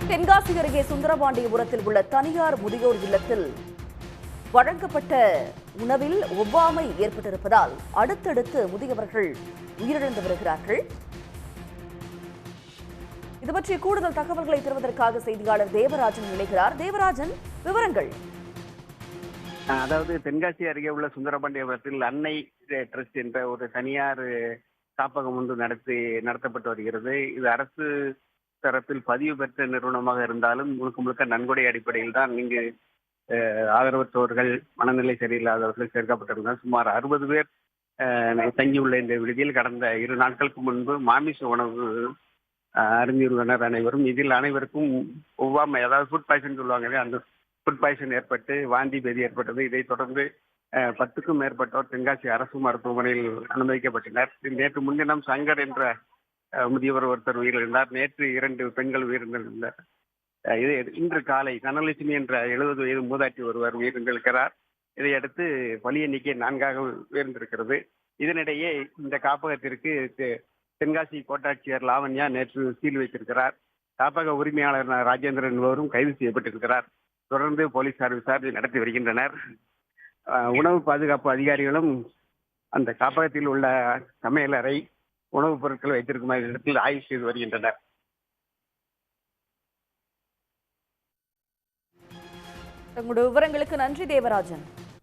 தென்காசி அருகே சுந்தரபாண்டியபுரத்தில் உள்ள தனியார் முதியோர் இல்லத்தில் வழங்கப்பட்ட உணவில் ஒவ்வாமை ஏற்பட்டிருப்பதால் அடுத்தடுத்து முதியவர்கள் உயிரிழந்து வருகிறார்கள். இது பற்றிய கூடுதல் தகவல்களை தருவதற்காக செய்தியாளர் தேவராஜன் இணைகிறார். தேவராஜன், விவரங்கள். அதாவது தென்காசி அருகே உள்ள சுந்தரபாண்டியபுரத்தில் அன்னை ட்ரஸ்ட் என்ற ஒரு தனியார் காப்பகம் ஒன்று நடத்தப்பட்டு வருகிறது. இது அரசு தரப்பில் பதிவு பெற்ற நிறுவனமாக இருந்தாலும் முழுக்க முழுக்க நன்கொடை அடிப்படையில் தான் இங்கு ஆதரவற்றோர்கள், மனநிலை சரியில்லாதவர்கள் சேர்க்கப்பட்டிருந்தார். சுமார் 60 பேர் தங்கியுள்ள இந்த விடுதியில் கடந்த 2 நாட்களுக்கு முன்பு மாமிச உணவு அருந்தியுள்ளனர் அனைவரும். இதில் அனைவருக்கும் ஒவ்வாமை, அதாவது ஃபுட் பாய்சன் சொல்லுவாங்க, அந்த ஃபுட் பாய்சன் ஏற்பட்டு வாந்தி பேதி ஏற்பட்டது. இதைத் தொடர்ந்து 10க்கும் மேற்பட்டோர் தென்காசி அரசு மருத்துவமனையில் அனுமதிக்கப்பட்டனர். நேற்று முன்தினம் சங்கர் என்ற முதியவர் ஒருத்தர் உயிரிழந்தார். நேற்று 2 பெண்கள் உயிரிழந்தனர். இன்று காலை தனலட்சுமி என்ற 70 வயது மூதாட்டி ஒருவர் உயிரிழந்திருக்கிறார். இதையடுத்து பலி எண்ணிக்கை 4ஆக உயர்ந்திருக்கிறது. இதனிடையே இந்த காப்பகத்திற்கு தென்காசி கோட்டாட்சியர் லாவண்யா நேற்று சீல் வைத்திருக்கிறார். காப்பக உரிமையாளர் ராஜேந்திரன் என்பவரும் கைது செய்யப்பட்டிருக்கிறார். தொடர்ந்து போலீசார் விசாரணை நடத்தி வருகின்றனர். உணவு பாதுகாப்பு அதிகாரிகளும் அந்த காப்பகத்தில் உள்ள சமையலறை, உணவுப் பொருட்கள் வைத்திருக்கும் இடத்தில் ஆய்வு செய்து வருகின்றனர். உங்களுடைய விவரங்களுக்கு நன்றி தேவராஜன்.